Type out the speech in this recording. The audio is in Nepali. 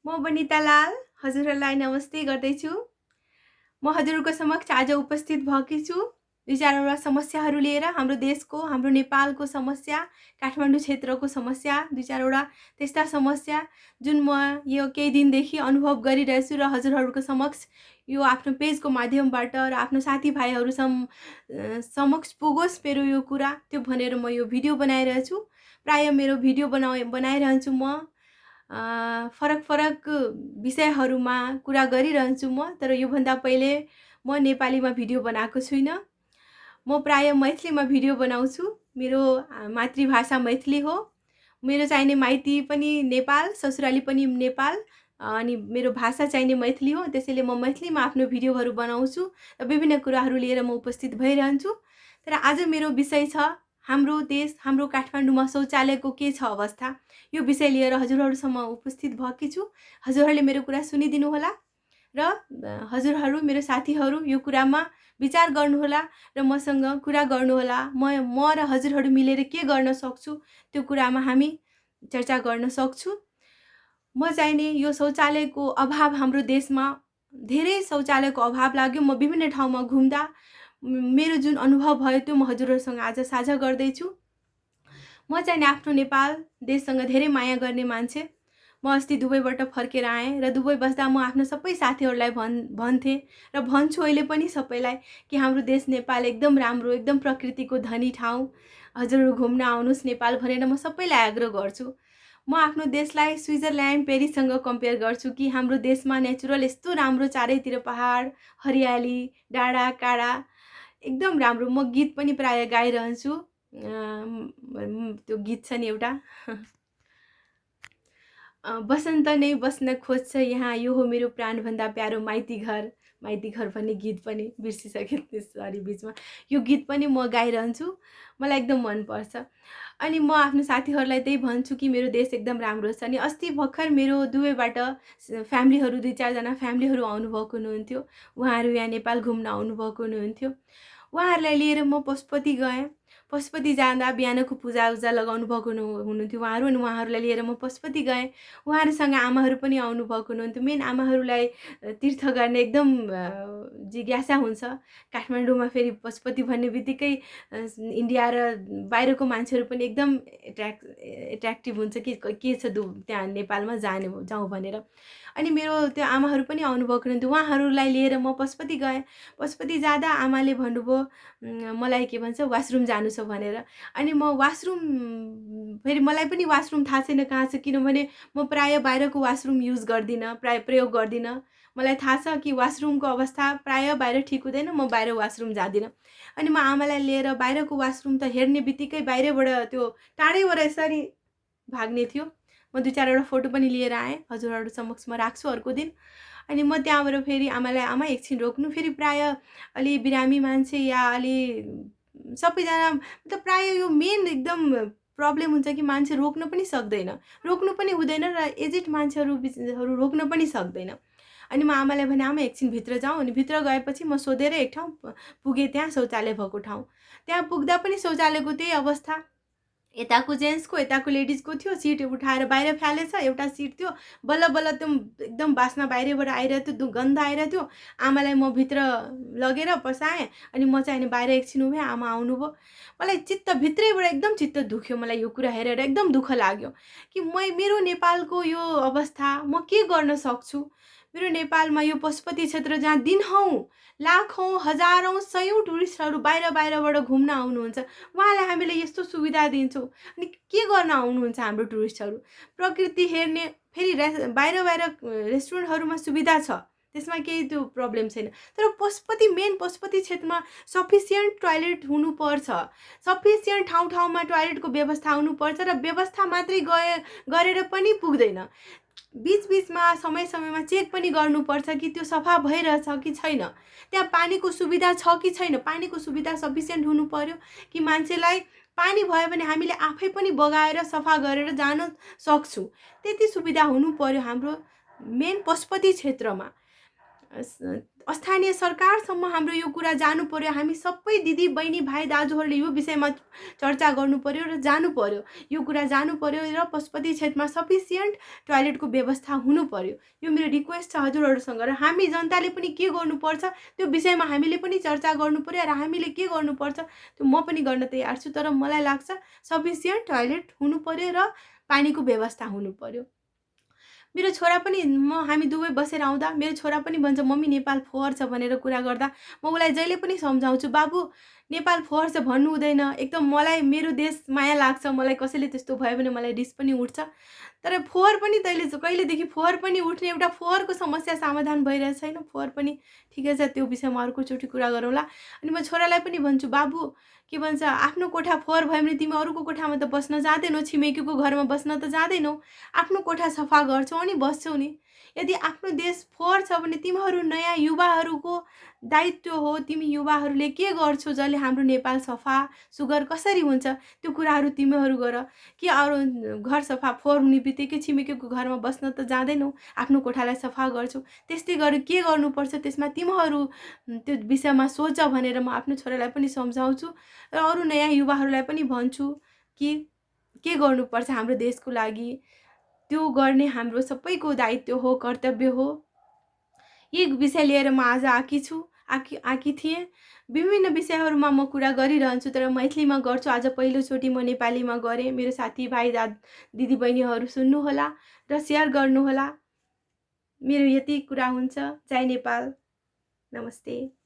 म बनिता लाल हजुरहरूलाई नमस्ते गर्दैछु। म हजुरहरूको समक्ष आज उपस्थित भएकी छु। दुई चारवटा समस्याहरू लिएर हाम्रो देशको, हाम्रो नेपालको समस्या, काठमाडौँ क्षेत्रको समस्या, दुई चारवटा त्यस्ता समस्या जुन म यो केही दिनदेखि अनुभव गरिरहेछु र हजुरहरूको समक्ष यो आफ्नो पेजको माध्यमबाट र आफ्नो साथीभाइहरू समक्ष पुगोस् मेरो यो कुरा, त्यो भनेर म यो भिडियो बनाइरहेछु। प्राय मेरो भिडियो बनाइरहन्छु म फरक फरक विषयहरूमा कुरा गरिरहन्छु म। तर योभन्दा पहिले म नेपालीमा भिडियो बनाएको छुइनँ। म प्राय मैथिलीमा भिडियो बनाउँछु। मेरो मातृभाषा मैथिली हो। मेरो चाहिने माइती पनि नेपाल, ससुराली पनि नेपाल, अनि मेरो भाषा चाहिने मैथिली हो। त्यसैले म मैथिलीमा आफ्नो भिडियोहरू बनाउँछु र विभिन्न कुराहरू लिएर म उपस्थित भइरहन्छु। तर आज मेरो विषय छ हाम्रो देश, हाम्रो काठमाडौँमा शौचालयको के छ अवस्था। यो विषय लिएर हजुरहरूसम्म उपस्थित भएकी छु। हजुरहरूले मेरो कुरा सुनिदिनु होला र हजुरहरू मेरो साथीहरू यो कुरामा विचार गर्नुहोला र मसँग कुरा गर्नुहोला। म र हजुरहरू मिलेर के गर्न सक्छु त्यो कुरामा हामी चर्चा गर्न सक्छु। म चाहिने यो शौचालयको अभाव हाम्रो देशमा धेरै शौचालयको अभाव लाग्यो। म विभिन्न ठाउँमा घुम्दा मेरो जुन अनुभव भयो त्यो म हजुरहरूसँग आज साझा गर्दैछु। म चाहिँ आफ्नो नेपाल देशसँग धेरै माया गर्ने मान्छे। म अस्ति दुबईबाट फर्केर आएँ र दुबई बस्दा म आफ्नो सबै साथीहरूलाई भन्थेँ र भन्छु अहिले पनि सबैलाई कि हाम्रो देश नेपाल एकदम राम्रो, एकदम प्रकृतिको धनी ठाउँ। हजुरहरू घुम्न आउनुहोस् नेपाल भनेर म सबैलाई आग्रह गर्छु। म आफ्नो देशलाई स्विजरल्यान्ड, पेरिससँग कम्पेयर गर्छु कि हाम्रो देशमा नेचुरल यस्तो राम्रो, चारैतिर पहाड, हरियाली, डाँडा काँडा एकदम राम्रो। म गीत पनि प्राय गाइरहन्छु। त्यो गीत छ नि एउटा बसन्त नै बस्न खोज्छ यहाँ, यो हो मेरो प्राणभन्दा प्यारो माइती घर। माइती घर भन्ने गीत पनि बिर्सिसकेँ सरी बिचमा। यो गीत पनि म गाइरहन्छु, मलाई एकदम मनपर्छ। अनि म आफ्नो साथीहरूलाई त्यही भन्छु कि मेरो देश एकदम राम्रो छ। अनि अस्ति भर्खर मेरो दुबईबाट फ्यामिलीहरू, दुई चारजना फ्यामिलीहरू आउनुभएको हुनुहुन्थ्यो। उहाँहरू यहाँ नेपाल घुम्न आउनुभएको हुनुहुन्थ्यो। उहाँहरूलाई लिएर म पशुपति गएँ। पशुपति जाँदा बिहानको पूजाउजा लगाउनु भएको हुनुहुन्थ्यो उहाँहरू, अनि उहाँहरूलाई लिएर म पशुपति गएँ। उहाँहरूसँग आमाहरू पनि आउनुभएको हुनुहुन्थ्यो। मेन आमाहरूलाई तीर्थ गर्ने एकदम जिज्ञासा हुन्छ। काठमाडौँमा फेरि पशुपति भन्ने बित्तिकै इन्डिया र बाहिरको मान्छेहरू पनि एकदम एट्र्याक्टिभ हुन्छ कि के छ त्यहाँ नेपालमा जाउँ भनेर। अनि मेरो त्यो आमाहरू पनि आउनुभएको हुनुहुन्थ्यो। उहाँहरूलाई लिएर म पशुपति गएँ। पशुपति जाँदा आमाले भन्नुभयो मलाई के भन्छ वासरुम जानु छ भनेर। अनि म वासरुम फेरि मलाई पनि वासरुम थाहा छैन कहाँ छ, किनभने म प्राय बाहिरको वासरुम युज गर्दिनँ, प्राय प्रयोग गर्दिनँ। मलाई थाहा छ कि वासरुमको अवस्था प्राय बाहिर ठिक हुँदैन, म बाहिर वासरुम जाँदिनँ। अनि म आमालाई लिएर बाहिरको वासरुम त हेर्ने बित्तिकै बाहिरबाट त्यो टाढैबाट यसरी भाग्ने थियो। म दुई चारवटा फोटो पनि लिएर आएँ, हजुरहरू समक्ष म राख्छु अर्को दिन। अनि म त्यहाँबाट फेरि आमालाई आमा एकछिन रोक्नु, फेरि प्राय अलि बिरामी मान्छे या अलि सबैजना मतलब प्राय यो मेन एकदम प्रब्लम हुन्छ कि मान्छे रोक्न पनि सक्दैन, रोक्नु पनि हुँदैन र एजेड मान्छेहरू रोक्न पनि सक्दैन। अनि म आमालाई भने आमा एकछिन भित्र जाउँ। अनि भित्र गएपछि म सोधेर एक ठाउँ पुगेँ, त्यहाँ शौचालय भएको ठाउँ। त्यहाँ पुग्दा पनि शौचालयको त्यही अवस्था, यताको जेन्ट्सको यताको लेडिजको थियो। सिट उठाएर बाहिर फालेछ, एउटा सिट थियो। बल्ल बल्ल एकदम बास्ना बाहिरबाट आइरहेको थियो, गन्ध आइरहेको थियो। आमालाई म भित्र लगेर पसाएँ। अनि म चाहिँ बाहिर एकछिन उभिएँ, आमा आउनुभयो। मलाई चित्त भित्रैबाट एकदम चित्त दुख्यो। मलाई यो कुरा हेरेर एकदम दुःख लाग्यो कि मेरो नेपालको यो अवस्था म के गर्न सक्छु। मेरो नेपालमा यो पशुपति क्षेत्र जहाँ दिनहौँ लाखौँ, हजारौँ, सयौँ टुरिस्टहरू बाहिरबाट घुम्न आउनुहुन्छ, उहाँलाई हामीले यस्तो सुविधा दिन्छौँ। अनि के गर्न आउनुहुन्छ हाम्रो टुरिस्टहरू? प्रकृति हेर्ने, फेरि बाहिर रेस्टुरेन्टहरूमा सुविधा छ, त्यसमा केही त्यो प्रब्लम छैन। तर पशुपति क्षेत्रमा सफिसियन्ट टोयलेट हुनुपर्छ, सफिसियन्ट ठाउँमा टोयलेटको व्यवस्था हुनुपर्छ। र व्यवस्था मात्रै गरेर पनि पुग्दैन, बीचमा समयमा चेक पनि गर्नुपर्छ कि त्यो सफा भइरहेछ कि छैन, त्यहाँ पानीको सुविधा छ कि छैन। पानीको सुविधा सफिसियन्ट हुनु पर्यो कि मान्छेलाई पानी भयो भने हामीले आफै पनि बगाएर सफा गरेर जान सक्छौँ, त्यति सुविधा हुनु पर्यो हाम्रो मेन पशुपति क्षेत्रमा। स्थानीय सरकारसम्म हाम्रो यो कुरा जानु पर्यो। हामी सबै दिदी बहिनी भाइ दाजुहरूले यो विषयमा चर्चा गर्नु पर्यो र जानु पर्यो। यो कुरा जानु पर्यो र पशुपति क्षेत्रमा सफिसियन्ट टोयलेटको व्यवस्था हुनु पर्यो। यो मेरो रिक्वेस्ट छ हजुरहरूसँग। र हामी जनताले पनि के गर्नुपर्छ त्यो विषयमा हामीले पनि चर्चा गर्नु पर्यो र हामीले के गर्नुपर्छ त्यो म पनि गर्न तयार छु। तर मलाई लाग्छ सफिसियन्ट टोयलेट हुनु पर्यो र पानीको व्यवस्था हुनु पर्यो। मेरो छोरा पनि हामी दुवै बसेर आउँदा मेरो छोरा पनि भन्छ मम्मी नेपाल फोहोर छ भनेर कुरा गर्दा म उसलाई जहिले पनि सम्झाउँछु, बाबु नेपाल फोहोर छ भन्नु हुँदैन। एकदम मलाई मेरो देश माया लाग्छ। मलाई कसैले त्यस्तो भयो भने मलाई रिस पनि उठ्छ। तर फोहोर पनि तैँले कहिलेदेखि फोहोर पनि उठ्ने एउटा फोहोरको समस्या समाधान भइरहेको छैन। फोहोर पनि ठिकै छ, त्यो विषयमा अर्कोचोटि कुरा गरौँला। अनि म छोरालाई पनि भन्छु, बाबु के भन्छ आफ्नो कोठा फोहोर भयो भने तिमी अरूको कोठामा त बस्न जाँदैनौ, छिमेकीको घरमा बस्न त जाँदैनौ। आफ्नो कोठा सफा गर्छौ अनि बस्छौ नि। यदि आफ्नो देश फोहोर छ भने तिमीहरू नयाँ युवाहरूको दायित्व हो। तिमी युवाहरूले के गर्छौ जसले हाम्रो नेपाल सफा सुग्घर कसरी हुन्छ त्यो कुराहरू तिमीहरू गर। कि अरू घर सफा फोहोर हुने बित्तिकै छिमेकीको घरमा बस्न त जाँदैनौ, आफ्नो कोठालाई सफा गर्छौ। त्यस्तै गरेर के गर्नुपर्छ त्यसमा तिमीहरू त्यो विषयमा सोच भनेर म आफ्नो छोरालाई पनि सम्झाउँछु र अरू नयाँ युवाहरूलाई पनि भन्छु कि के गर्नुपर्छ हाम्रो देशको लागि। त्यो गर्ने हाम्रो सबैको दायित्व हो, कर्तव्य हो। यही विषय लिएर म आज आकी थिएँ। विभिन्न विषयहरूमा म कुरा गरिरहन्छु तर मैथिलीमा गर्छु। आज पहिलोचोटि म नेपालीमा गरेँ। मेरो साथीभाइ दिदी बहिनीहरू सुन्नुहोला र सेयर गर्नुहोला। मेरो यति कुरा हुन्छ। जय नेपाल, नमस्ते।